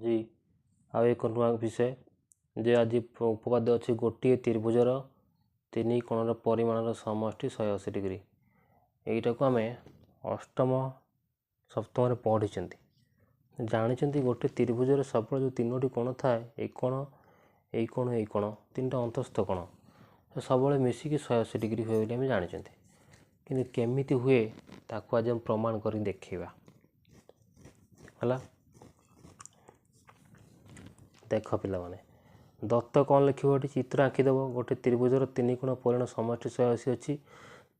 जी आउ एक नुआ विषय जे आज उपपाद्य अच्छी गोटे त्रिभुजर तीन कोणर परिमाणर समष्टि 180 डिग्री यहीटा को आम अष्टम सप्तम पढ़ी जानी गोटे त्रिभुजर सब जो तीनो कोण थाए एक कोण यही कोण यही कोण तीन टा अंतस्थ कोण सब मिसिकी 180 डिग्री हुए बोली आम जानी कि केमिति हुए ताकू आज हम प्रमाण कर देखा है। देख पिला माने दत्त कौन लिख चित्र आंकीदेव गोटे त्रिभुजर तीन कोण परिमाण समष्टि 180 अच्छी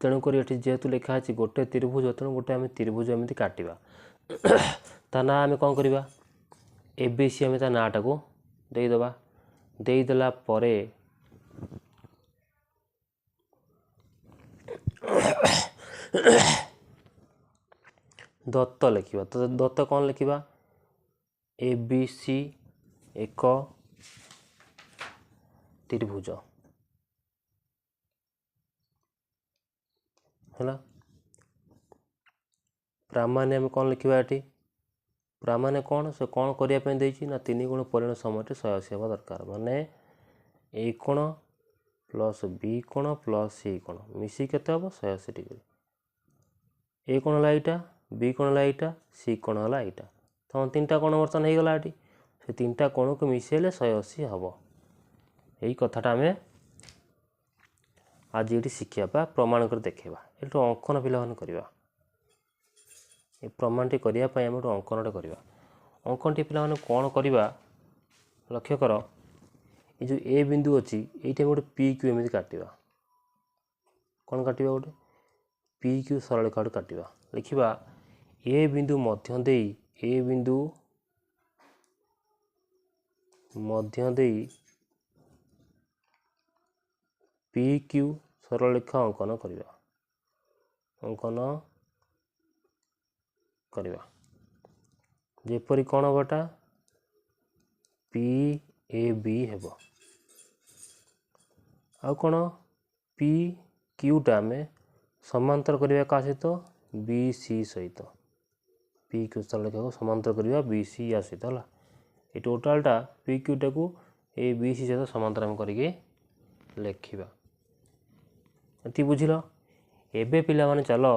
तेणुक ये जेहेतु लिखा गोटे त्रिभुज तेणु गोटे आम त्रिभुज एमती काटा ता ना आम कौन करवा एबीसी आम ता नाटा को देदेबा देदेला दत्त लिखा तो दत्त कौन लिखा एबीसी एक त्रिभुज है। प्रामाण्य आम कौन लिखा ये प्रामाण्य कौन से कौन करने ना तीन गुण परिमाण समष्टि 180 हवा दरकार माने ए कोण प्लस बी कोण प्लस सी कोण मिसी केते हम 180 डिग्री ए कोण है यहाँ बी कोण है यहाँ सी कोण है यहाँ तो तीन टा कोण बर्तमान हो गला ये से तीन टा कोण को मिसेले 180 हम यही कथाटा आम आज ये शिखा प्रमाण कर देखा ये अंकन पिला करवा ये प्रमाण टी करने आम अंकन करवा अंकन टी पिला कौन करवा लक्ष्य कर ये जो ए बिंदु अच्छी ये गोटे पी क्यू एमती काटा कौन काटा गोटे पी क्यू सरलरेखा काटा लिखा ए बिंदु मध्य पी क्यू सरलरेखा अंकन करवा जेपरी कौन हबाटा पी ए बी हेब आ कौन पी क्यूटा आम समांतर करवा क्या सहित बी सी सहित पी क्यू सरलरेखा को समांतर करवा बी सी या सहित है ये टोटालटा पी क्यूटा को ए बी सी सहित समांतर आम करके लिखा ये बुझल एबे पिला माने चलो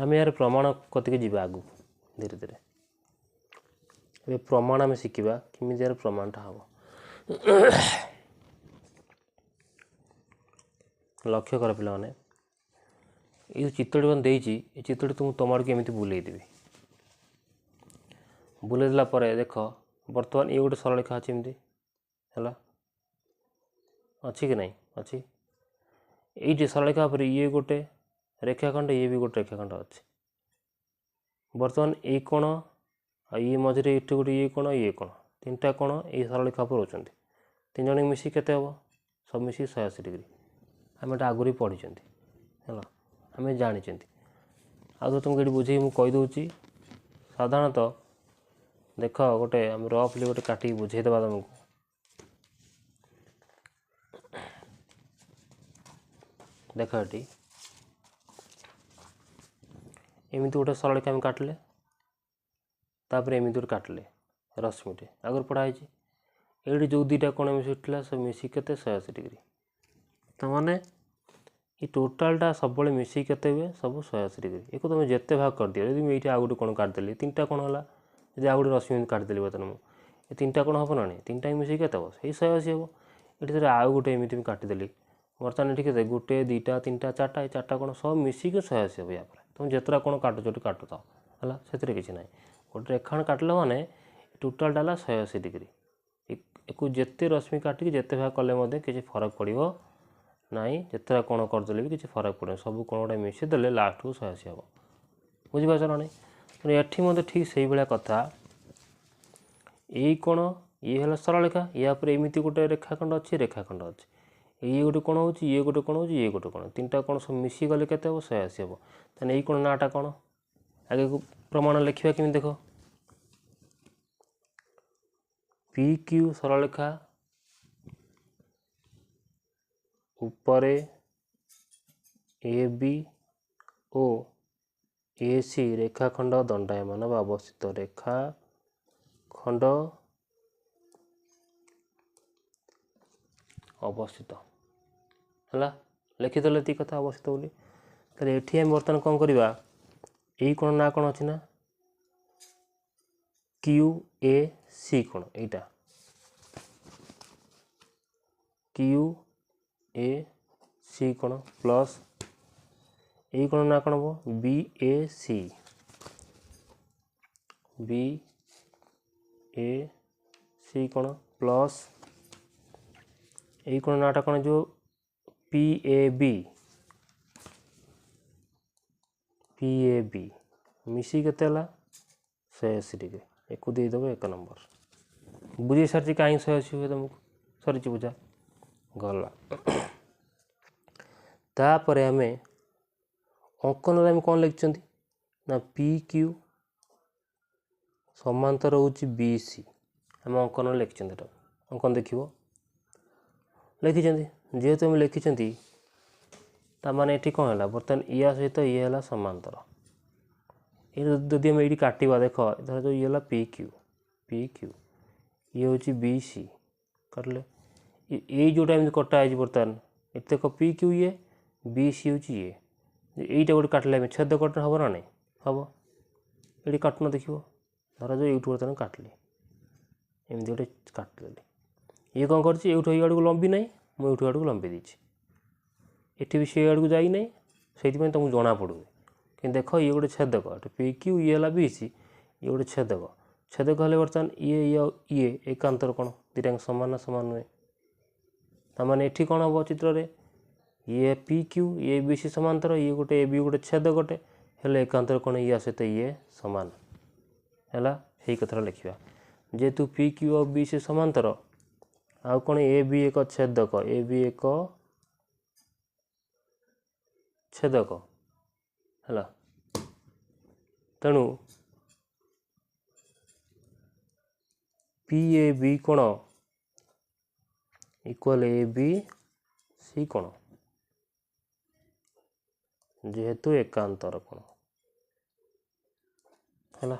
आम यार प्रमाण कतिक जी आगू धीरे धीरे ये प्रमाण आम शिखा किमी यार प्रमाणटा हम लक्ष्य कर पिला माने ये चित्रटी देती ये चित्रटी तुम तुम आड़ केमी बुलेदेवी बुलेदेला देख बर्तमान ये गोटे सरलरेखा अच्छी एमती है अच्छी कि नहीं अच्छी ये सरलरेखा पर ये गोटे रेखाखंड ये भी गोटे रेखाखंड अच्छे बर्तमान ये कोण ये मझे ये गोटे ये कोण तीन टा कोण ये सरलरेखा पर रोचते तीन जन मिसी केते हम सब मिसी 180 डिग्री आम एटा आगुरी पढ़ी है आम जानी आ तुमको ये बुझे मुझे कहीदे साधारणतः देख गोटे आम रफली गोटे काटिक बुझेदेवा तुमको देख ये एमती गोटे सरलरेखा आम काटिले तापर एमती गोटे काटिले रश्मिटे आगर पढ़ाई ये जो दुईटा कोण मिसुला सब मिसी केते 180 डिग्री तो माने ये टोटालटा सब मिसी केते हुए सब 180 डिग्री एक तुम जिते भाग कर दियो यदि ये आउ गोटे कोण काटिदेली तीन टा कोण है जब आउ गोटे रश्मि काटिदेली बर्तमान ये तीन टा कोण हम ना तीन टा मिसी केते हम से 180 हम ये आउ गोटे एमती काटिदेली बर्तमान ये गोटे दुईटा तीन टा चार्टा चार्टा कोण सब मिसिक 180 हम या तुम जितरा कोण काटुच काटुता है से किसी ना गोटे रेखा काटिल माने टोटालटा है 180 डिग्री एक जिते रश्मि काटिक जिते भाग कले किसी फरक पड़ो ना जितरा कोण करदे भी किसी फरक पड़े सब कोण गोटे मिशीदे लास्ट को 180 हम बुझीपार ना ये मत ठीक से भाया कथा यही कोण ये है सरलरेखा या एमती गोटे रेखाखंड अच्छी ये गोटे कोण हो ये गोटे कोण हो ये गोटे कोण तीन टा कोण सब मिसी गले केते हम 180 हम तेने कोण नाटा कोण आगे को प्रमाण लिखा कि देख पी क्यू सरलरेखा उपरे ए बी ओ ए सी रेखाखंड दंडायमान बा अवस्थित रेखाखंड अवस्थित है लिखिदेले ये कथा अवस्थित बोली ताले एठी हम बर्तमान कौन करवा यही कोण ना कौन अच्छी ना क्यू ए सी कोण एटा क्यू ए सी कोण प्लस यही कोण ना कौन हम बी ए सी कोण प्लस यही कोण नाटा कौन जो पी ए बी मिसी केते 180 डिग्री एक देदेव 1 नंबर बुझे सारी कहीं 180 हुए तुमको सरी बुझा गला तापर आम अंकन आम कौन लिखिं ना पी क्यू समांतर हूँ बी सी आम अंकन लिखिं अंकन देख लिखिं जेहेतु आम लिखिं ताने ये कौन है बर्तमान या सहित ये है समांतर यदि आम ये काटा देख धर जो ये पी क्यू ये हूँ बी सी काटिले ये जोटा कटाई बर्तमान ये देख पी क्यू ये बी सी हूँ ये यहीटा गोटे काटिले छेद कट हम ना नहीं हम ये काटुन देख धर जो यूट्यूब बर्तमान काटिली एमती गोटे काटिदेली ये कौन कर आड़ को लंबी ना मुझे आड़ को लंबी देती एटी भी से आड़ को जाई नहीं से तुमको जना पड़ू कि देख ये गोटे छेदक पी क्यू ये है बी सी ये गोटे छेदक हेल्ले बर्तमान ये एकांतर कौन दीटा सामान ना सामान नुहे ताने ये कौन हम चित्र रे ये पी क्यू ये बी सी समांतर ये गोटे ए बी गोटे छेदकटे हेल्ले एकांतर कौन या सहित ये सामान है यही कथा लिखा जेहेतु पी क्यू और बी सी समांतर आउ कौन ए बी एक छेदक ए बी एक छेदक है तेणु पी ए बी कोण इक्वल ए बी सी कोण जेहेतु एकांतर कोण है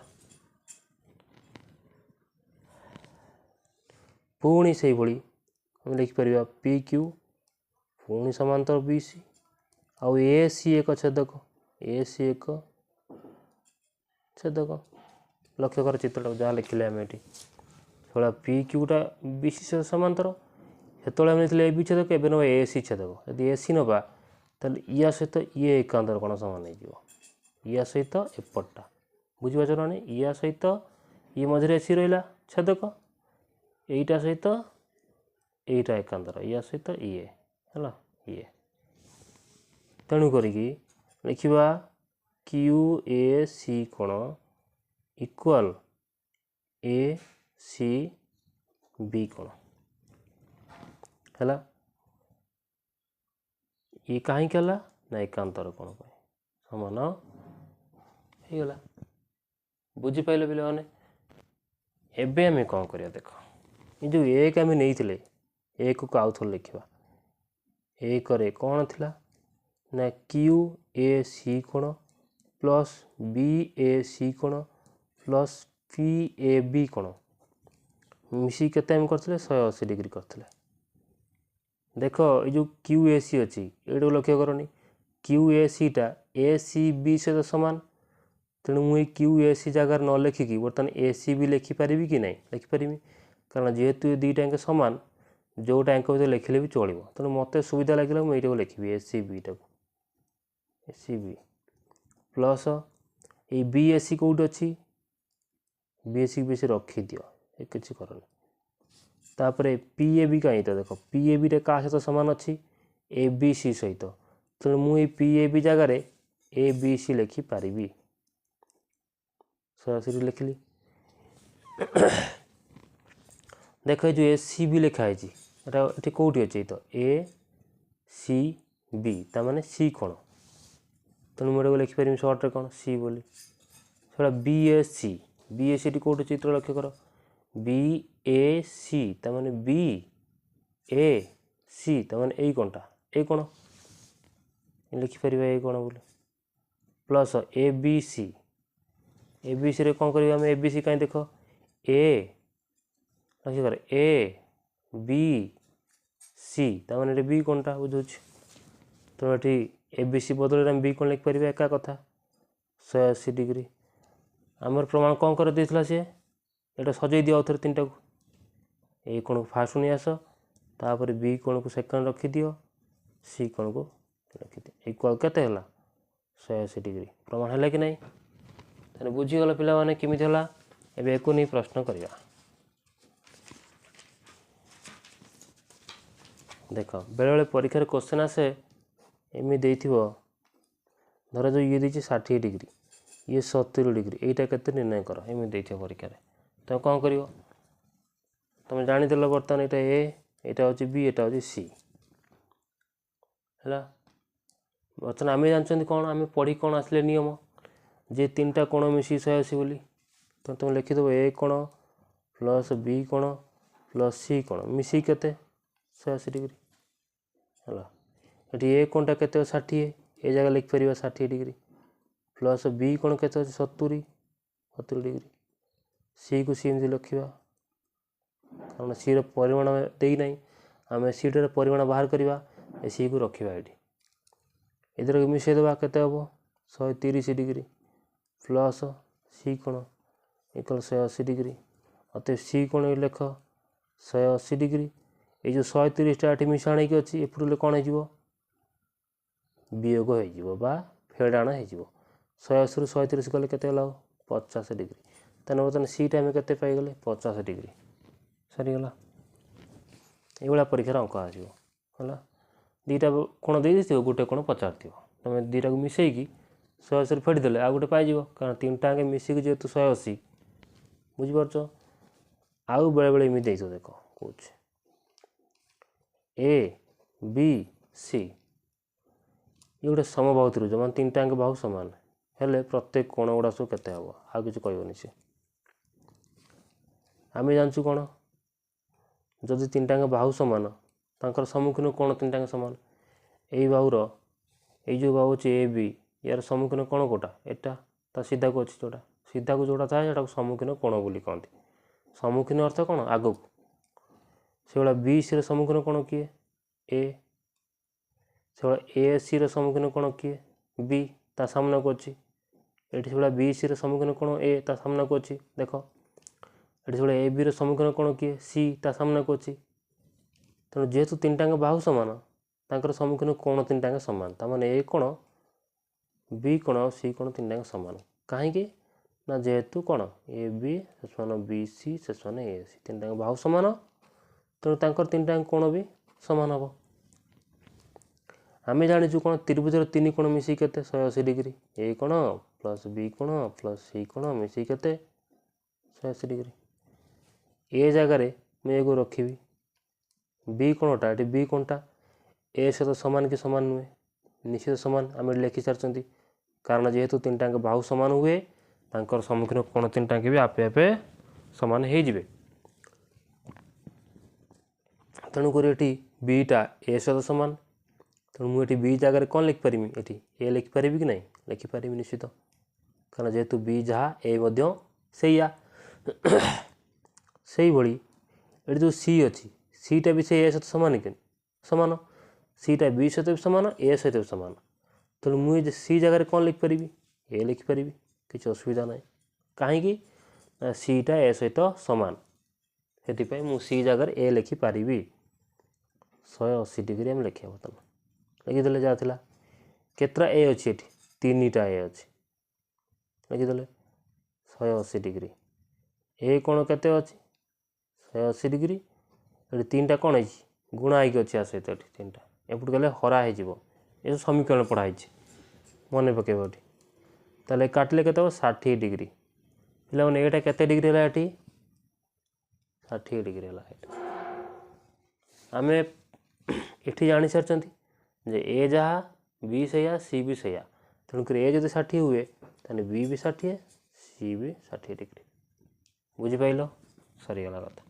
पुणी से भली हम लिखिपर पी क्यू पुणी समांतर बी सी आउ ए सी एक छेदक ए सी एक छेदक लक्ष्य कर चित्र जहाँ लिखिले आम ये थोड़ा पी क्यूटा बी सी सहित समांतर से ए बी छेदक एवं ना ए सी छेदक यदि ए सी नवा ताल या सहित ये एकांतर कौन सामान हो या सहित एपटा बुझीपार ना नहीं या सहित ये मझे ए सी रहा छेदक यहीटा सहित यहीटा एकांतर या सहित ये है ये तेणु करिकी लिखिबा क्यू ए सी कोण इक्वल ए सी बी कोण है ये कहीं ना एकांतर कोण समान होगला बुझीपारे पे मैंने एबे आम कौन करिया देख ये जो एक आम नहीं एक को आउ थ लिखा एक कौन थिला ना क्यू ए सी कोण प्लस बी ए सी कोण प्लस पी ए बी कोण मिसी केते आम करथिले 180 डिग्री करथिले देख ये जो क्यू ए सी अच्छी ये लक्ष्य करनी क्यू ए सी टा ए सी बी सहित सामान तेणु मुझे क्यू ए सी जगार न लिखिकी बर्तमान ए सी भी लिखिपारि कि ना लिखिपारि कारण जेहेतु ये दुईटा सामान जोटा भर लिखिले भी चलो तेणु मत सुविधा लगे मुझे लिखी ए सी बी टाक ए सी बी प्लस ये बी ए सी कौट अच्छी बी ए सी बेसी रखी दियो ये किसी करनी तापर पी ए बी कहीं तो देख पी ए बी क्या सहित सामान अच्छी ए बी सी सहित तेणु मुझे पी ए बी जगार ए बी सी लिखिपारि 180 लिखिली देख जो ए सी बी लिखाई ये कौटी अच्छे तो ए सी बी ताने सी कोण तेणु मुझे लिखिपारि सर्ट्रे कौन सी बोली से बी ए सी कौट चित्र लक्ष्य कर बी ए सी ताने बी ए सी ताने यही कौनटा ये कौन लिखिपार ये कौन बोली प्लस ए बी सी कौन करिए आम ए बी सी कहीं देख ए बी सी ताने बी कौनटा बुझुच तो ये ए बी सी बदल बी कौन लिखिपर एका कथा 180 डिग्री आमर प्रमाण कौन कर देता सी ये सजै दिया थे 3टा को ए कोण को फास्ट नहीं आस तापर बी कोण को सेकंड रखी दियो सी कोण को रखी दियो इक्वल केते हला 180 डिग्री प्रमाण है कि नहीं तेने बुझीगल पिला माने केमिति हला एबे एको नहीं प्रश्न करिया देख बेले बेले परीक्षा क्वेश्चन आसे एमि देथिबो धर जो ये देछि 60 डिग्री ये 70 डिग्री एटा केते निर्णय कर एमि देथिबो परीक्षा रे तो कौन करियो तुम जानी देल बर्तमान एटा ए एटा होछि बी एटा होछि सी हला बर्तमान आमे जानछन कोन आमे पढ़ी कोन आसले नियम जे 3टा कोण मिसी 180 बोली तो तुम लिखि दबो ए कोण प्लस बी कोण प्लस सी कोण मिसी केते 180 डिग्री हला एटी ए कोणटा केते 60 ए जगह लिख परिबा 60 डिग्री प्लस बी कोण केते 70 डिग्री सी को सी एमती लिखा कारण सी परिमाण दे ना आम सी टर परिमाण बाहर करवा सी को रखा ये इधर मिसेदेवा केते हम 130 डिग्री प्लस सी कोण इक्वल 180 डिग्री अत सी कोण लेख 180 डिग्री ये जो 130टा ये मिशाण की अच्छी एपटे कौन हो वियोग हो फेडाण हो 180 रु 130 गले के 50 डिग्री तेना बर्तमान सीटा आम के पाइगले 50 डिग्री सरीगला ये परीक्षार अंक आसला 2टा कोण दे गोटे कोण पचार तुम 2टा को मिसेकी 180 फेड़देले आ गोटे पाइज कारण 3टा मिसिक जेहतु 180 बुझीपार आउ बेले बेले एमि देख देख कौच ए बी सी ये गोटे समबाहु त्रिभुज मान 3टा बाहु सामान हेले प्रत्येक कोण गुड़ा सब केते हम आ कि कहबनी सी आम जानचु कौन जदि 3टा बाहु सामान तांकर सम्मुखीन कोण 3टा सामान यही बाहुर ये जो बाहु अच्छे ए बी यार सम्मुखीन कोण कोटा एटा सीधा को अच्छी जोटा सीधा को जोटा थाए से सम्मुखीन कोण बोली कहते सम्मुखीन अर्थ कौन आग को से भाया बी सी सम्मुखीन कोण किए ए से भाया ए सी सम्मुखीन कोण किए बी ता सामना को अच्छी ये से भाया बी सी सम्मुखीन कोण ए ता सामना को अच्छी देख ये से भाया ए बी सम्मुखीन कोण किए सी ता सामना को अच्छी तेणु जेहेतु 3टा बाहु सामान तांकर सम्मुखीन कोण 3टा सामान ताने ए कोण बी कोण और सी कोण 3टा सामान कहीं ना जेहेतु कौन ए बी से बी सी से ए सी 3टा बाहु सामान तेणु तांकर 3टा कोण भी सामान हम आम जाचु कौन त्रिभुजर 3 कोण मिसी के 180 डिग्री ए कोण प्लस बी कोण प्लस सी कोण मिसी के 180 डिग्री ए जगार मुझे रखी बी कोणटा ये बी कोणटा ए सहित सामान कि सामान नुहे निश्चित सामान आम लिखि सारी कारण जेहेतु 3टा बाहु सामान हुए तांकर सम्मुखीन कोण 3टा भी आपे आपे सामान हो तेणुक ये बीटा ए सहित सामान तेणु मुझे बी जगह कौन लिखिपारि ये ए लिखिपारि कि नहीं लिखिपारि निश्चित कारण जेहेतु बी जहाँ ए से भाई ये जो सी अच्छी सीटा भी से ए सहित सामान कि सामान सीटा बी सहित भी सामान ए सहित भी सामान तेणु मुझे सी जगह कौन लिखिपारि ए लिखिपारि किसी असुविधा ना कहीं सीटा ए सहित सामान से मु सी जगह ए लिखिपारि 180 डिग्री आम लिखा बर्तमान लिखिदे जहाँ केतरा ए अच्छी ये 3टा ए अच्छी लिखिदे 180 डिग्री ए कोण केते अच्छी 180 डिग्री ये 3टा कौन है गुणा होगी अच्छी आ सहित 3टा एपट गले हरा हो समीकरण पढ़ाई मन पकेब ताले काटिले केते 60 डिग्री पिला माने एटा केते डिग्री है ये 60 डिग्री है आमे एठी जानी सारी जे ए जहाँ बी सैया सी भी सैया तेणुक ए जो 60 हुए तो बी भी 60 सी भी 60 डिग्री बुझीपाल सरीगला कथा।